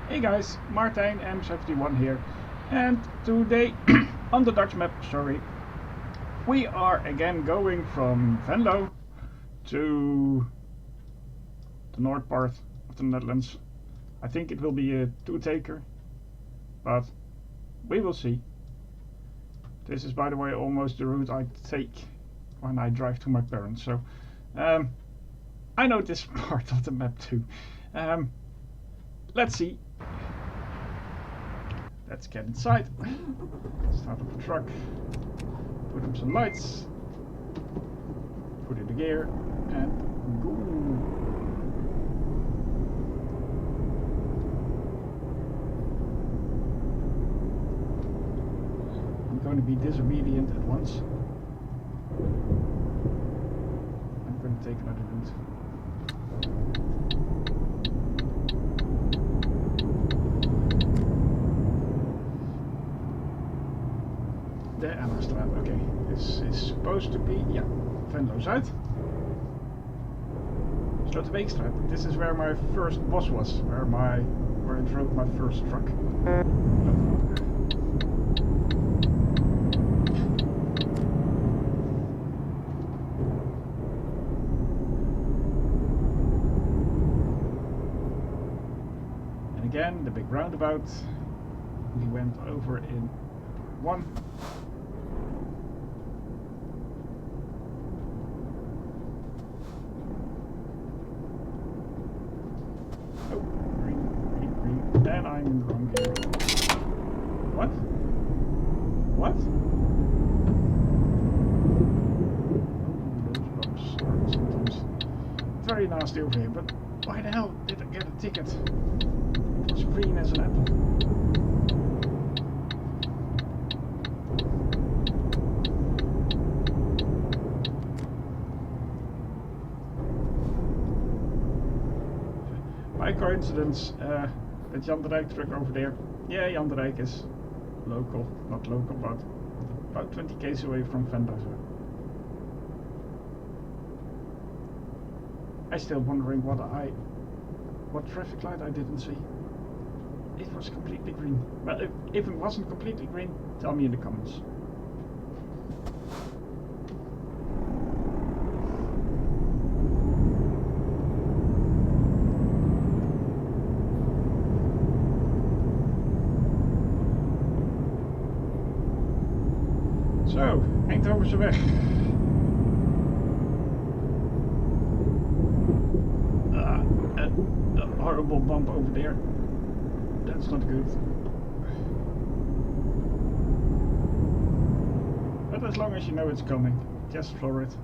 Hey guys, Martijn M71 here, and today on the Dutch map, we are again going from Venlo to the north part of the Netherlands. I think it will be a two-taker, but we will see. This is, by the way, almost the route I take when I drive to my parents, so I know this part of the map too. Let's see. Let's get inside. Start up the truck. Put on some lights. Put in the gear and go. I'm going to be disobedient at once. I'm going to take another route. De Emmerstraat, okay. This is supposed to be, yeah, Venlo Zuid. Sloterbeekstraat. This is where my first boss was, where I drove my first truck. And again, the big roundabout. We went over in one. Oh, green. And I'm in the wrong gear. What? What? Oh, those bumps are sometimes very nasty over here, but why the hell did I get a ticket? It was green as an apple. By coincidence, that Jan de Rijk truck over there. Yeah, Jan de Rijk is local, not local, but about 20 k's away from Venlo. I'm still wondering what traffic light I didn't see. It was completely green. Well, if it wasn't completely green, tell me in the comments. Zo, Eindhovense weg. A horrible bump over there. That's not good. But as long as you know it's coming, just floor it.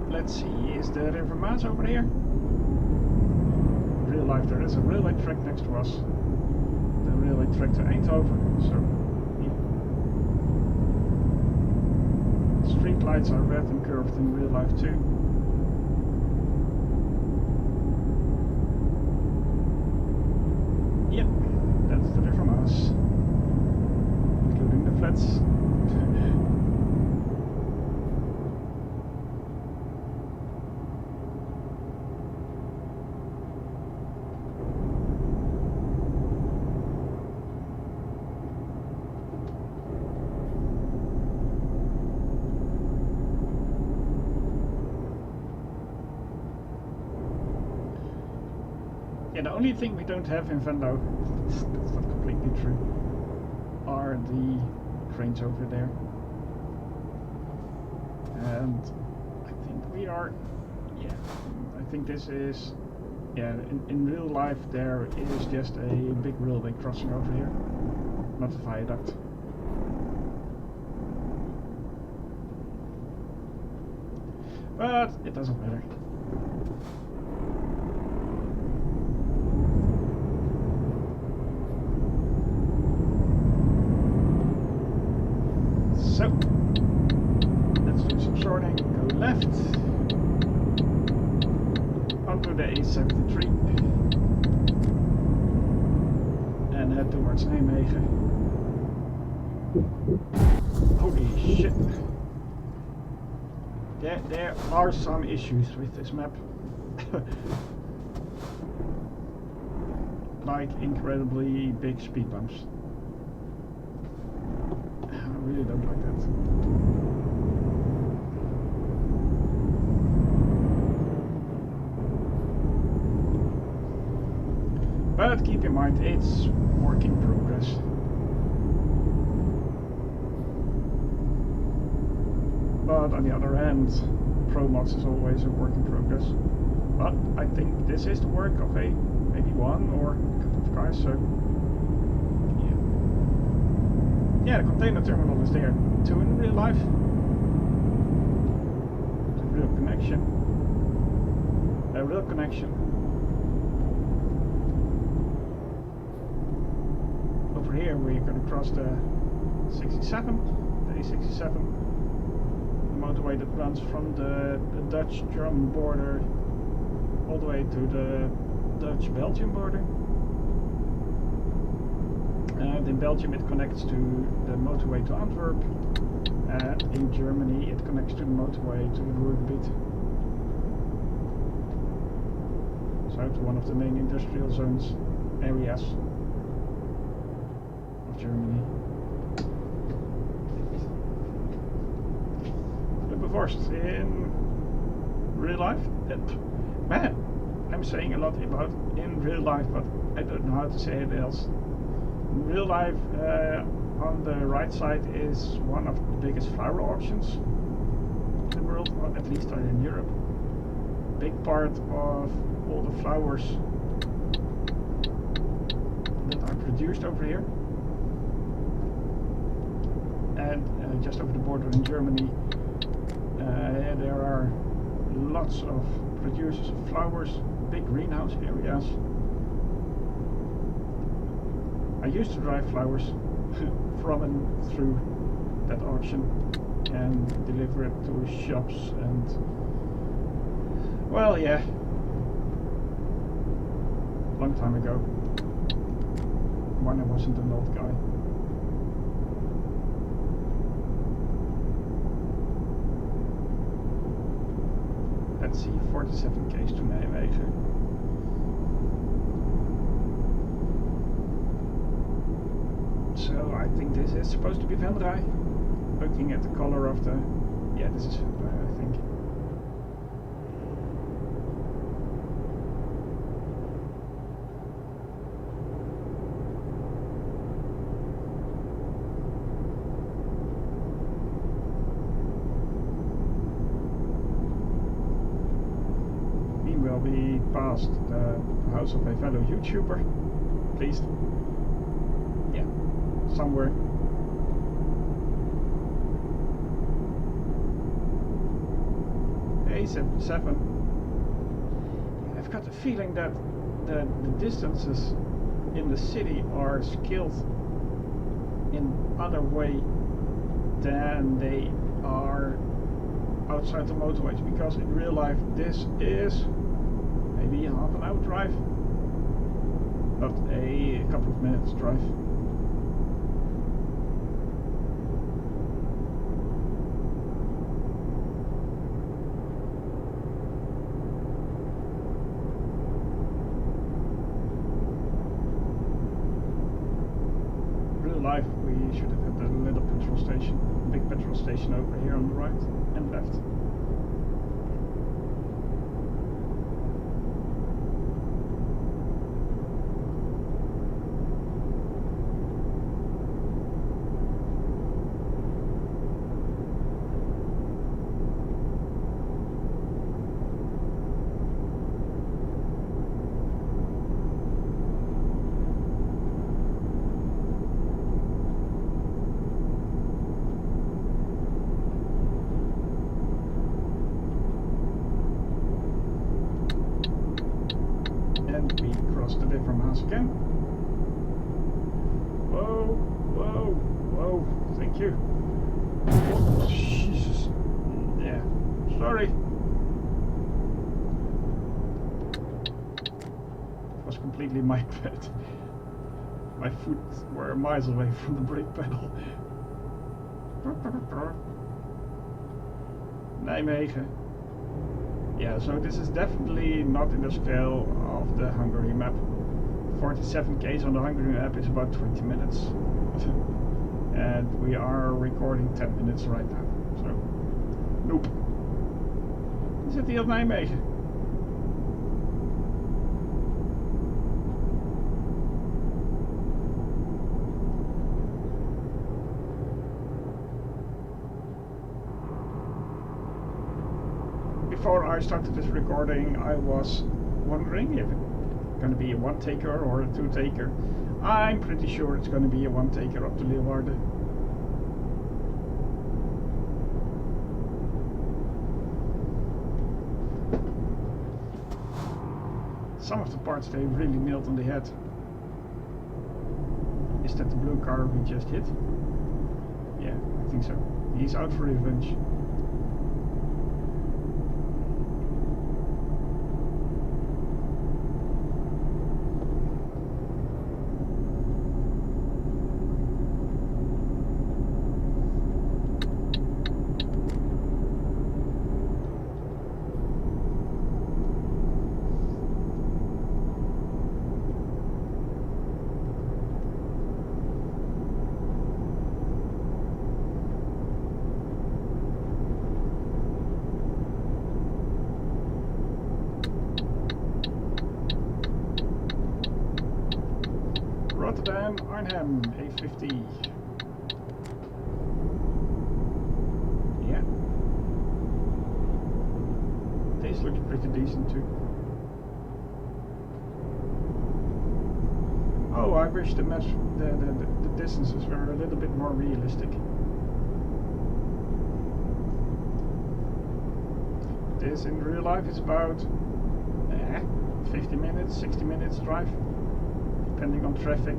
Let's see, is the River Maas over here? Real life, there is a railway track next to us. The railway track to Eindhoven, so yeah. Street lights are red and curved in real life too. Yep, that's the River Maas, including the flats. Yeah, the only thing we don't have in Venlo, that's not completely true, are the trains over there. And I think we are, yeah, I think this is, yeah, in real life there is just a big railway crossing over here, not a viaduct. But it doesn't matter. So, let's do some sorting, go left, onto the A73, and head towards Nijmegen. Holy shit. there are some issues with this map. Like incredibly big speed bumps. I really don't like that. But keep in mind, it's work in progress. But on the other hand, Pro Mods is always a work in progress. But I think this is the work of maybe one or a couple of guys, so yeah, the container terminal is there too in real life. It's a real connection. A real connection. Over here we're going to cross the 67, the A67, the motorway that runs from the Dutch-German border all the way to the Dutch-Belgium border. And in Belgium it connects to the motorway to Antwerp, and in Germany it connects to the motorway to the Ruhrgebiet. So to one of the main industrial zones areas of Germany. The Bevorst in real life? Man, I'm saying a lot about in real life, but I don't know how to say it else. In real life, on the right side is one of the biggest flower auctions in the world, or at least in Europe. Big part of all the flowers that are produced over here. And just over the border in Germany, there are lots of producers of flowers, big greenhouse areas. I used to drive flowers from and through that auction and deliver it to shops and, well, yeah, long time ago, when I wasn't an old guy. Let's see, 47 k's to Nijmegen. So I think this is supposed to be Venlo. Looking at the color of the... yeah, this is Venlo, I think. Meanwhile, we passed the house of a fellow YouTuber, at least. Yeah, somewhere. A77. I've got the feeling that the distances in the city are scaled in other way than they are outside the motorways, because in real life this is maybe a half an hour drive, not a couple of minutes drive. Life, we should have had a little petrol station, big petrol station over here on the right and left. Again. Whoa, whoa, whoa, thank you. Oh, Jesus. Yeah, sorry. It was completely my bad. My foot were miles away from the brake pedal. Nijmegen. Yeah, so this is definitely not in the scale of the Hungary map. 47 k's on the Hungary map is about 20 minutes. And we are recording 10 minutes right now. So, nope. Zit hij op Nijmegen? Before I started this recording, I was wondering if it's going to be a one-taker or a two-taker. I'm pretty sure it's going to be a one-taker up to Leeuwarden. Some of the parts they really nailed on the head. Is that the blue car we just hit? Yeah, I think so. He's out for revenge. Rotterdam, Arnhem, A50. Yeah. This looks pretty decent too. Oh, I wish the match, the distances were a little bit more realistic. This in real life is about 50 minutes, 60 minutes drive. Depending on traffic,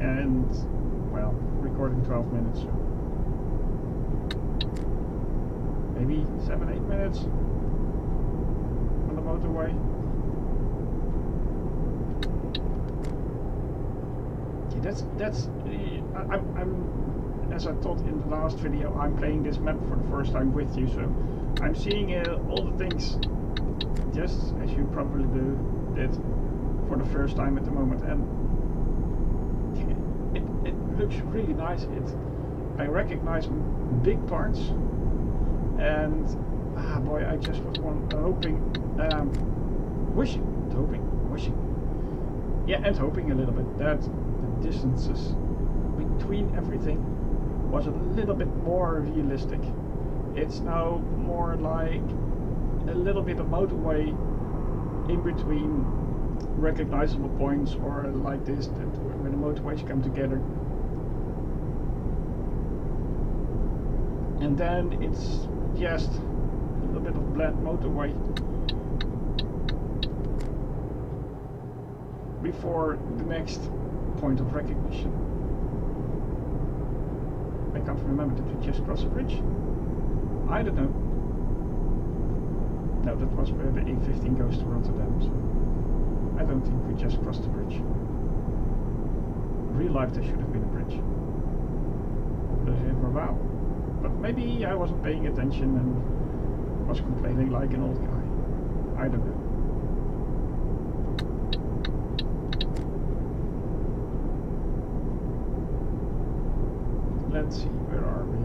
and well, recording 12 minutes, so maybe 7-8 minutes on the motorway. Yeah, that's I'm as I thought in the last video, I'm playing this map for the first time with you, so I'm seeing all the things just as you probably did for the first time at the moment, and it looks really nice. I recognize big parts, and boy, I just was hoping a little bit that the distances between everything was a little bit more realistic. It's now more like a little bit of motorway in between recognizable points, or like this, that where the motorways come together, and then it's just a little bit of bland motorway before the next point of recognition. I can't remember, did we just cross a bridge? I don't know. No, that was where the A15 goes to Rotterdam, so I don't think we just crossed the bridge. In real life there should have been a bridge. The river Waal. But maybe I wasn't paying attention and was complaining like an old guy. I don't know. Let's see, where are we?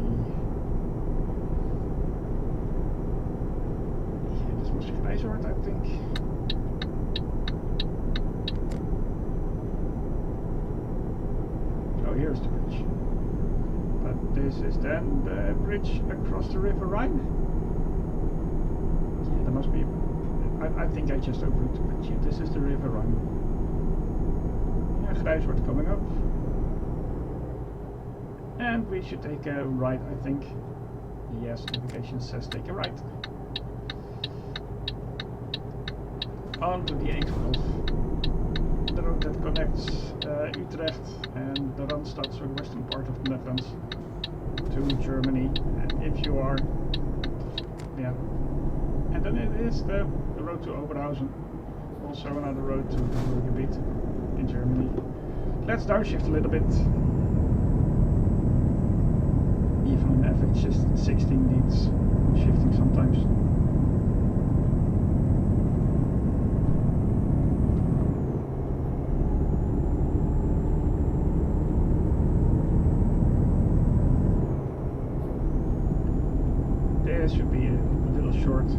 Yeah, this was Leeuwarden, I think. Here's the bridge. But this is then the bridge across the River Rhine. Yeah, there must be. I think I just overlooked the bridge. Yeah, this is the River Rhine. Yeah, Leeuwarden coming up. And we should take a right, I think. Yes, navigation says take a right. Onto the A12. The road that connects Utrecht and the Randstad, so the western part of the Netherlands, to Germany. And if you are, yeah, and then it is the road to Oberhausen, also another road to the Ruhrgebiet in Germany. Let's downshift a little bit. even an FH16 needs shifting sometimes. There should be a little short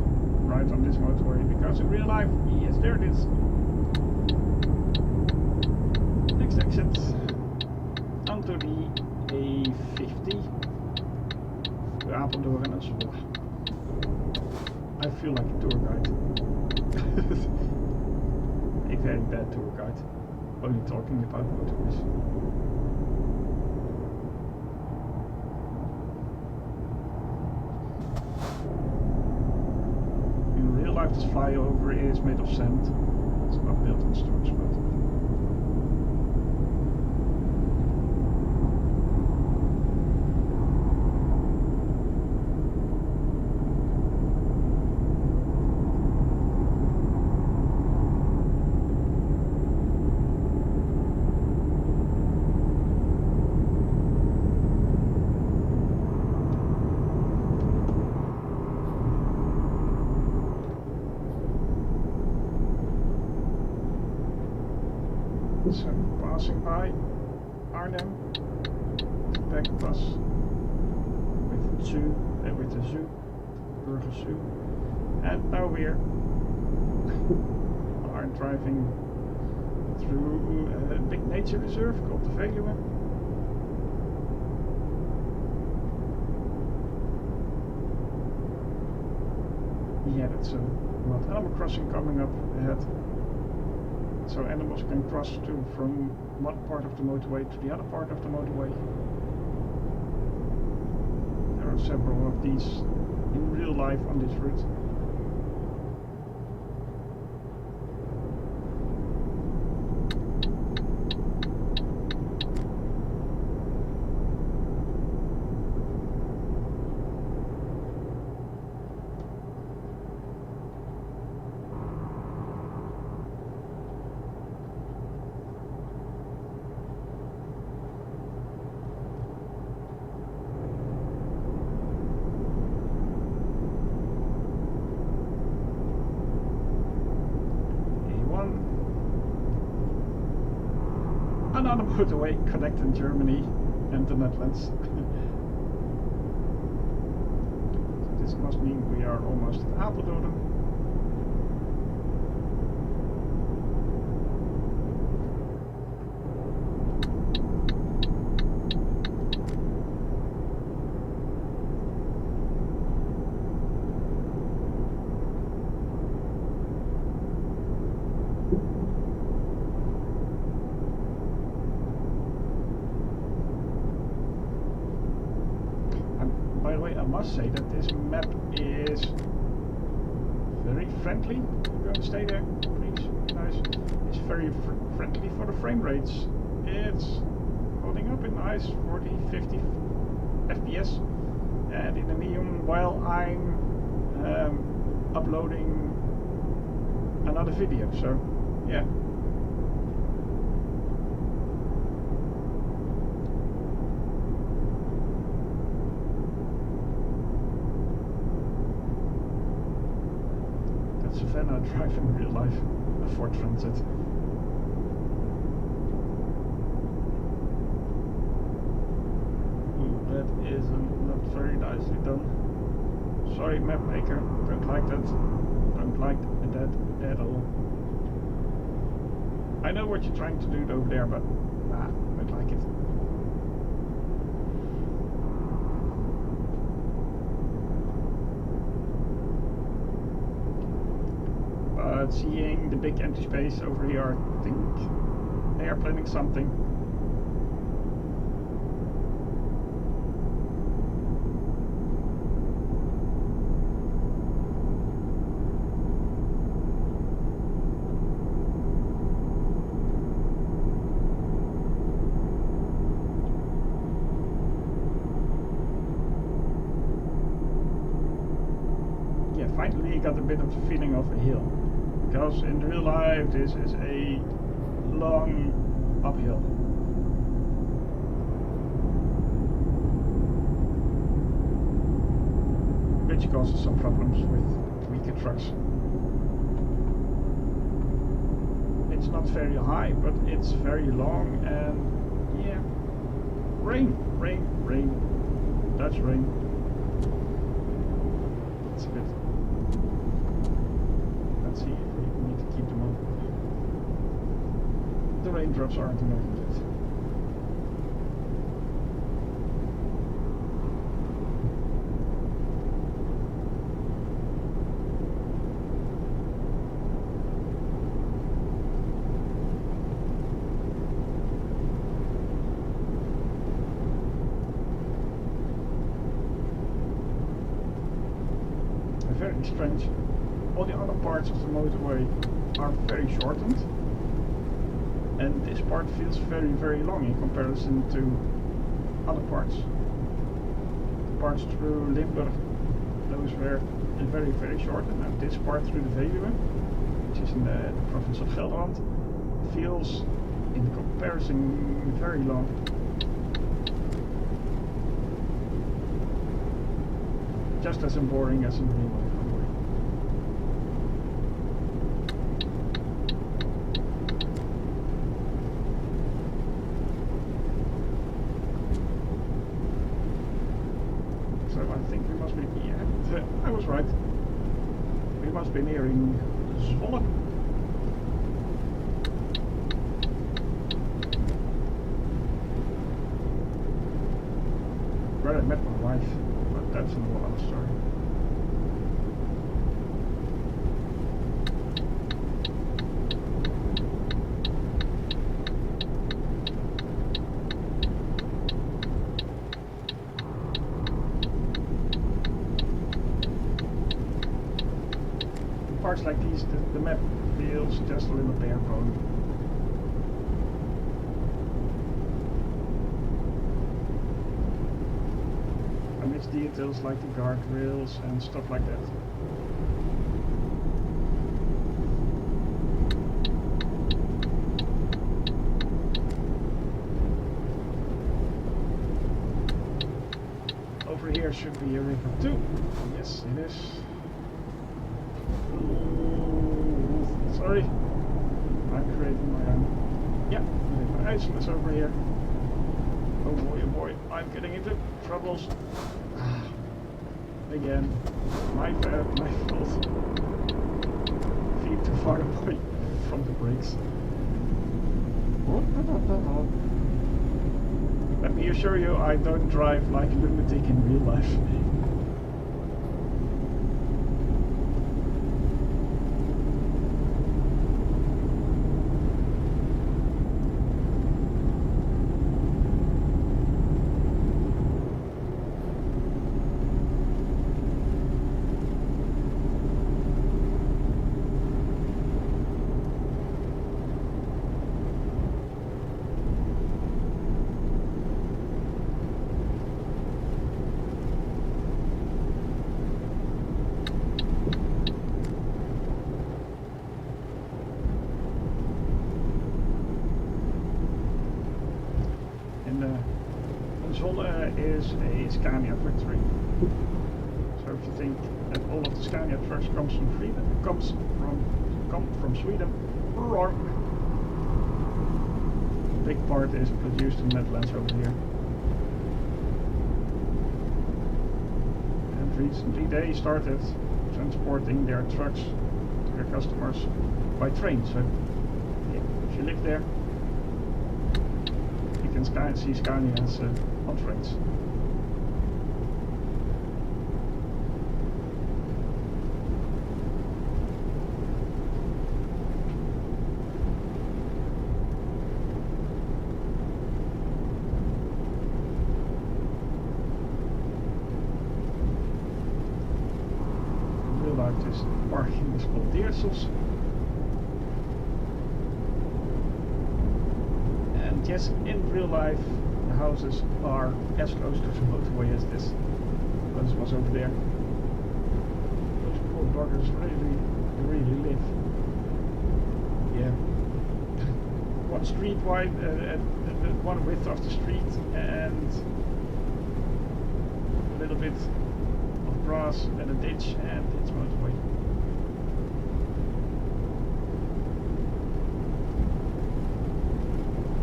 ride on this motorway, because in real life, yes, there it is. Next exit onto the A50. Apeldoorn and Zwolle. I feel like a tour guide. A very bad tour guide. Only talking about motorways. In real life, this flyover is made of sand. It's not built on stones, but so passing by Arnhem, back bus with the zoo, Burger Zoo, and now we are driving through a big nature reserve called the Venlo. Yeah, that's a animal crossing coming up ahead. So animals can cross from one part of the motorway to the other part of the motorway. There are several of these in real life on this route. Another motorway connecting Germany and the Netherlands. So this must mean we are almost at Apeldoorn. By the way, I must say that this map is very friendly. You're going to stay there, please, guys. It's very friendly for the frame rates. It's holding up in nice 40, 50 FPS, and in the medium while I'm uploading another video. So, yeah. Venlo drive in real life, a Ford Transit. Ooh, that is not very nicely done. Sorry, map maker, don't like that. Don't like that at all. I know what you're trying to do over there, but nah, don't like it. But seeing the big empty space over here, I think they are planning something. Yeah, finally got a bit of the feeling of a hill. Because in real life this is a long uphill. which causes some problems with weaker trucks. It's not very high, but it's very long, and yeah, rain, Dutch rain. It's a bit. Let's see if we need to keep them on. The raindrops aren't enough yet. Very strange. All the other parts of the motorway are very shortened, and this part feels very long in comparison to other parts. The parts through Limburg, those were very shortened, and this part through the Veluwe, which is in the province of Gelderland, feels in comparison very long. Just as boring as in real life. So I think we must be, yeah, I was right. We must be nearing Zwolle. Where I met my wife. That's another story. Parts like these, the map feels just a little bare bone. Details like the guardrails and stuff like that. Over here should be a river too. Yes, it is. Ooh, sorry, I'm creating my own. Yeah, river IJssel is over here. Oh boy, I'm getting into troubles. Again, my bad, my fault. Feet too far away from the brakes. Let me assure you, I don't drive like a lunatic in real life. Zwolle is a Scania factory. So if you think that all of the Scania trucks come from Sweden, wrong. A big part is produced in the Netherlands over here. And recently they started transporting their trucks to their customers by train. So yeah, if you live there, you can see Scania's on trains. In real life, this parking is called Deersels. And yes, in real life, the houses are as close to the motorway as this. This was over there. Those poor buggers really live. Yeah. One street wide, one width of the street, and a little bit of grass and a ditch, and it's motorway.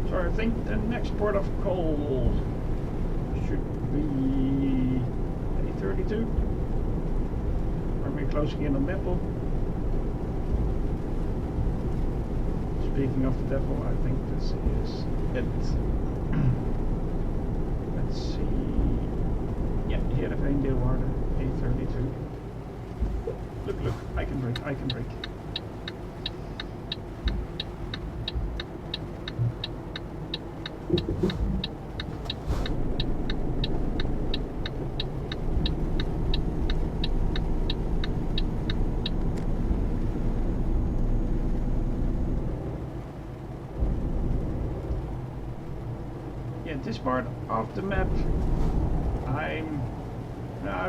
So I think the next port of call should be A32. Or we're closing in on Meppel. Speaking of the devil, I think this is it. Let's see. Yeah, here in Leeuwarden, A32. Look, I can brake. Yeah, this part of the map,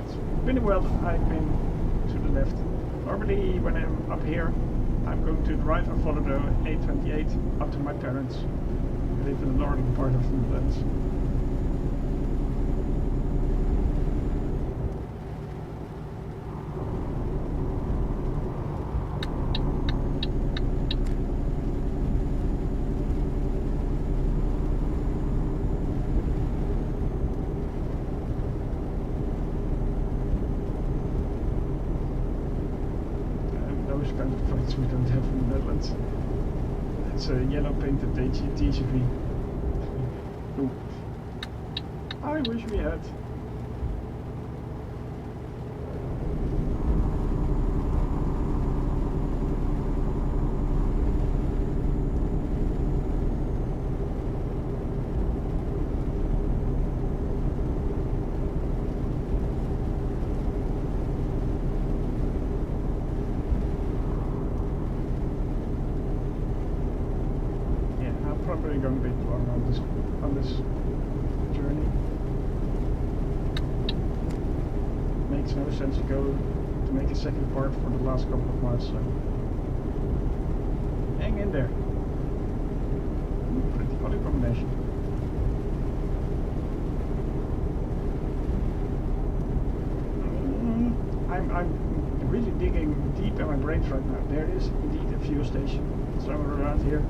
it's been a while that I've been to the left. Normally when I'm up here, I'm going to the right and follow the A28 up to my parents. I live in the northern part of the Netherlands. Those kind of fights we don't have in the Netherlands. It's a yellow painted TGV. Ooh. I wish we had. Probably going a bit long on this journey. Makes no sense to make a second part for the last couple of miles, so hang in there. Pretty funny combination. I'm really digging deep in my brains right now. There is indeed a fuel station somewhere around here.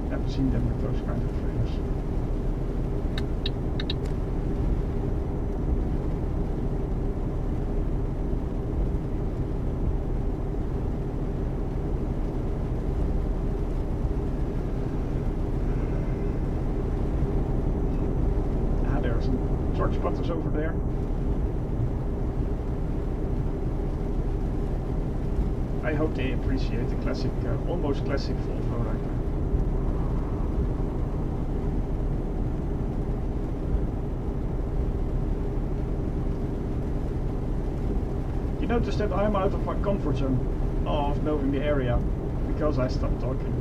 Never seen them with those kind of trailers. There are some truck spotters over there. I hope they appreciate the classic, almost classic Volvo right now. You notice that I'm out of my comfort zone of knowing the area because I stopped talking.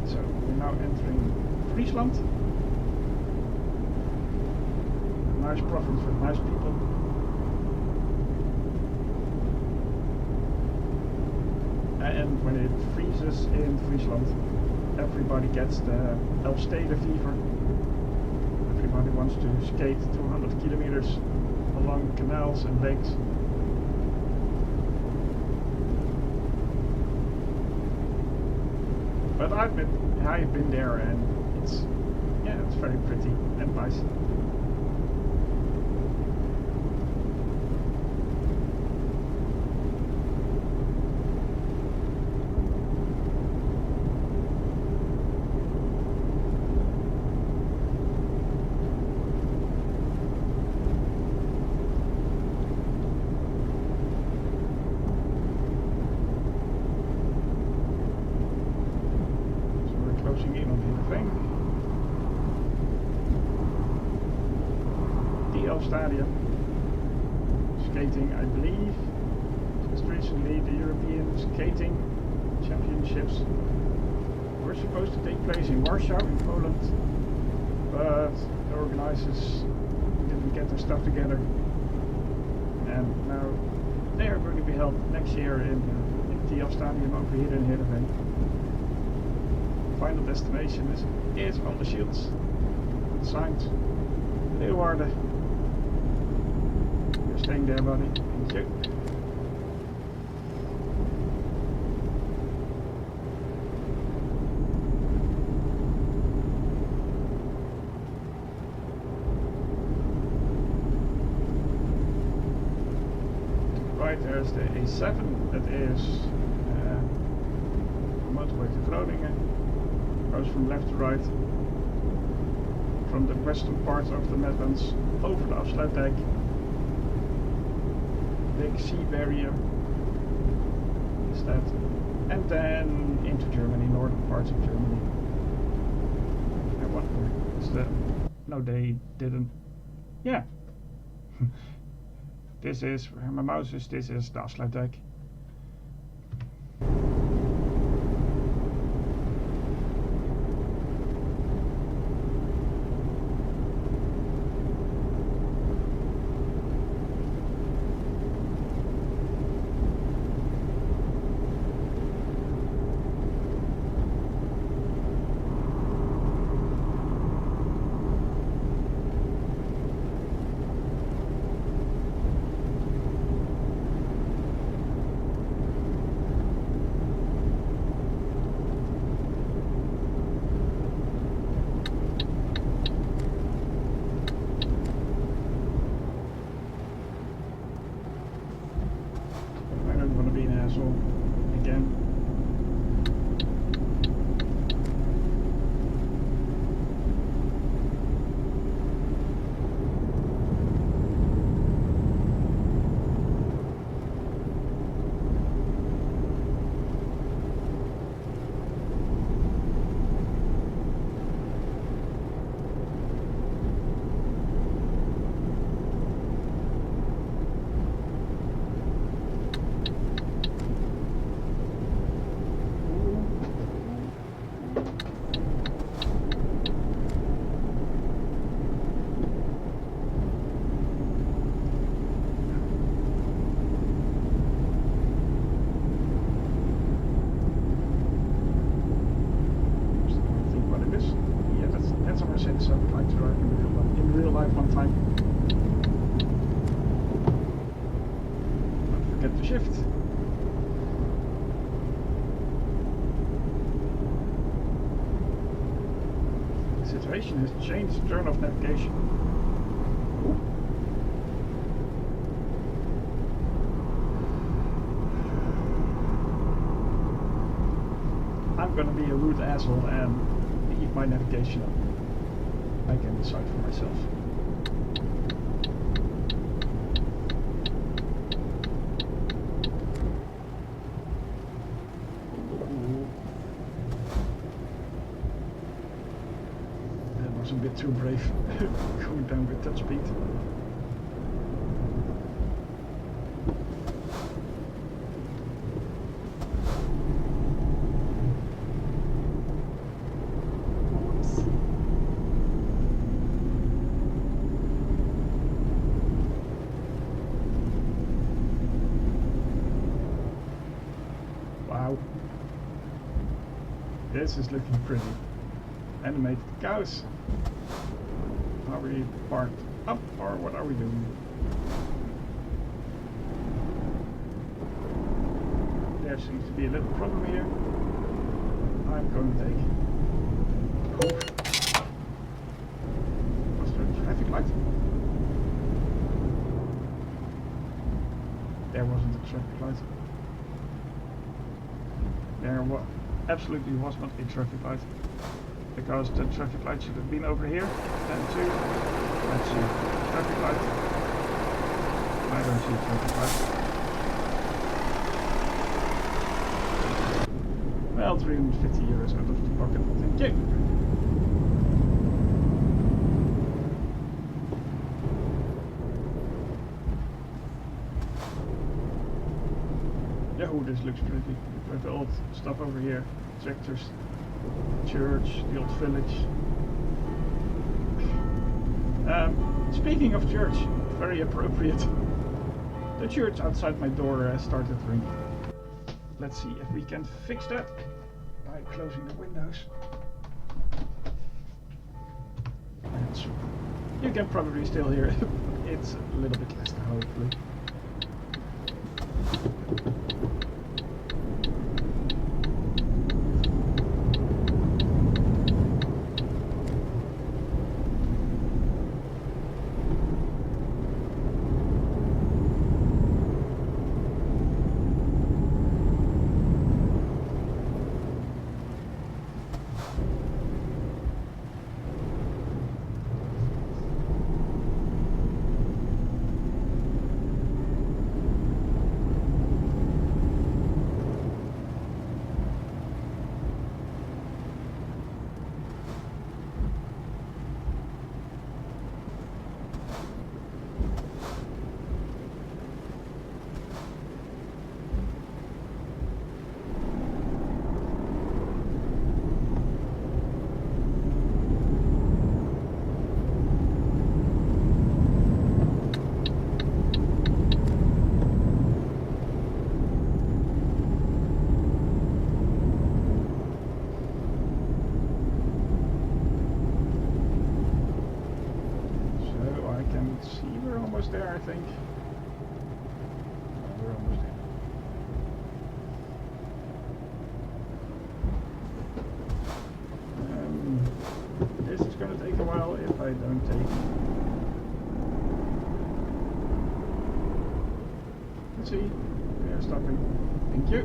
So we're now entering Friesland. Nice province with nice people. And when it freezes in Friesland, everybody gets the Elfstede fever. Everybody wants to skate 200 kilometers along canals and lakes. But I've been there, and it's very pretty and nice. Stadium. Skating, I believe, just recently the European Skating Championships were supposed to take place in Warsaw in Poland, but the organizers didn't get their stuff together and now they are going to be held next year in the Stadium over here in Heerenveen. Final destination is on the shields, signed Leeuwarden. You're staying there, buddy. Thank you. Right, there's the A7 that is motorway to Groningen. Goes from left to right, from the western part of the Netherlands over the Afsluitdijk, big sea barrier is that, and then into Germany, northern parts of Germany. And what is the? No, they didn't. Yeah. This is where my mouse is. This is the Afsluitdijk. Again. So I'd like to drive in real life one time. Don't forget to shift. The situation has changed. Turn off navigation. Ooh. I'm gonna be a rude asshole and leave my navigation up. I can decide for myself. That was a bit too brave, going down with that speed. Wow, this is looking pretty. Animated cows. Are we parked up or what are we doing? There seems to be a little problem here. I'm going to take. Was there a traffic light? There wasn't a traffic light. There absolutely was not a traffic light, because the traffic light should have been over here. Then too. Let's see. Traffic light. I don't see a traffic light. Well, 350 euros out of the pocket. Thank you. Oh, this looks pretty. With the old stuff over here, tractors, church, the old village. Speaking of church, very appropriate. The church outside my door started ringing. Let's see if we can fix that by closing the windows. And so you can probably still hear it. It's a little bit less now, hopefully. There, I think. We're almost there. This is going to take a while if I don't take. Let's see. We are stopping. Thank you.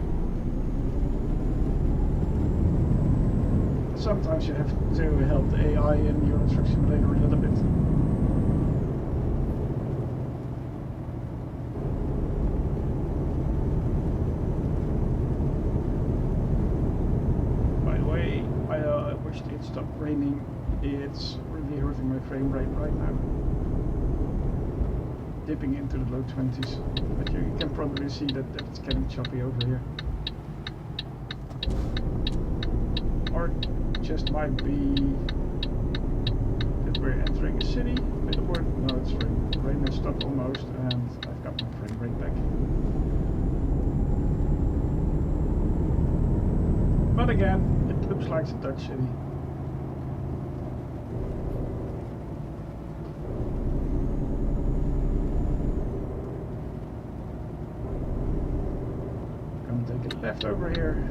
Sometimes you have to help the AI in your truck simulator a little bit. It stopped raining. It's really hurting my frame rate right now. Dipping into the low 20s. But you can probably see that it's getting choppy over here. Or it just might be that we're entering a city. Leeuwarden. No, it's rain. Rain has stopped almost and I've got my frame rate back. But again, it looks like a Dutch city. Gonna take a left over here.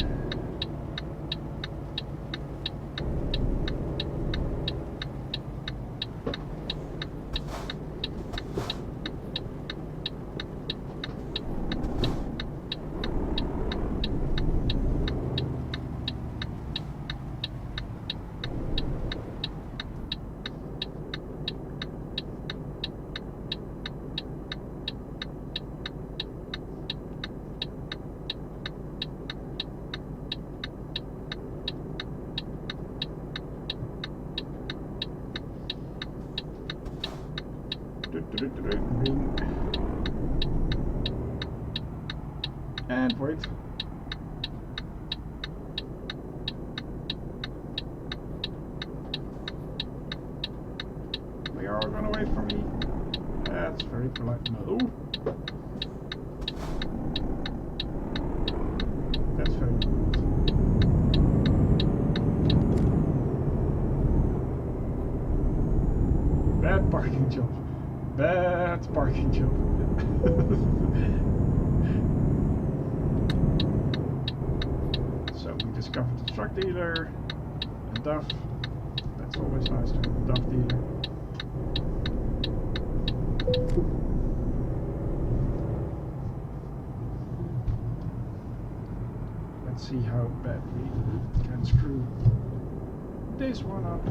And wait. We are gonna wait for me. That's very polite. No. That's very polite. Bad parking job. Bad parking job. So we discovered the truck dealer, a DAF. That's always nice to have a DAF dealer. Let's see how bad we can screw this one up.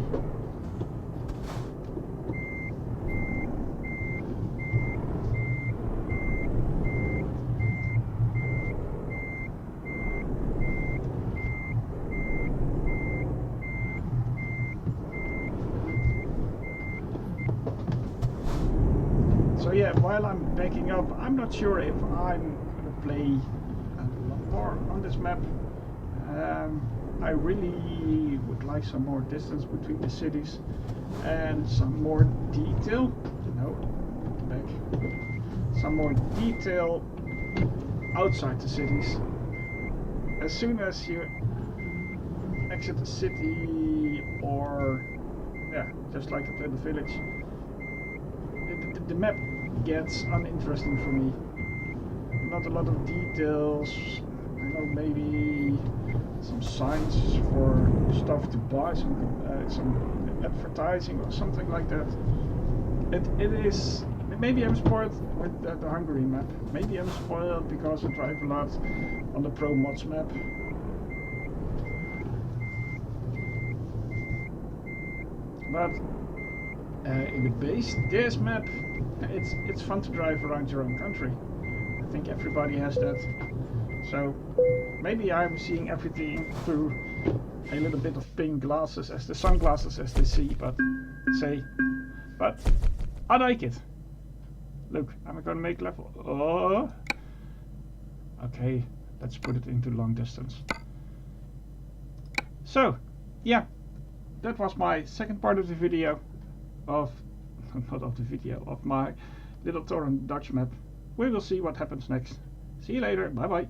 So yeah, while I'm backing up, I'm not sure if I'm going to play a lot more on this map. I really would like some more distance between the cities and some more detail. No, back. some more detail outside the cities. As soon as you exit the city, or yeah, just like that little village, the map gets uninteresting for me. Not a lot of details. I know, maybe some signs for stuff to buy, some advertising or something like that. It is. Maybe I'm spoiled with the Hungary map. Maybe I'm spoiled because I drive a lot on the Pro Mods map. But in the base, this map, it's fun to drive around your own country. I think everybody has that. So maybe I'm seeing everything through a little bit of pink glasses, as the sunglasses as they see, but I like it. Look, I'm gonna make level. Oh, okay. Let's put it into long distance. So, yeah, that was my second part of the video of, not of the video, of my little tour on the Dutch map. We will see what happens next. See you later. Bye bye.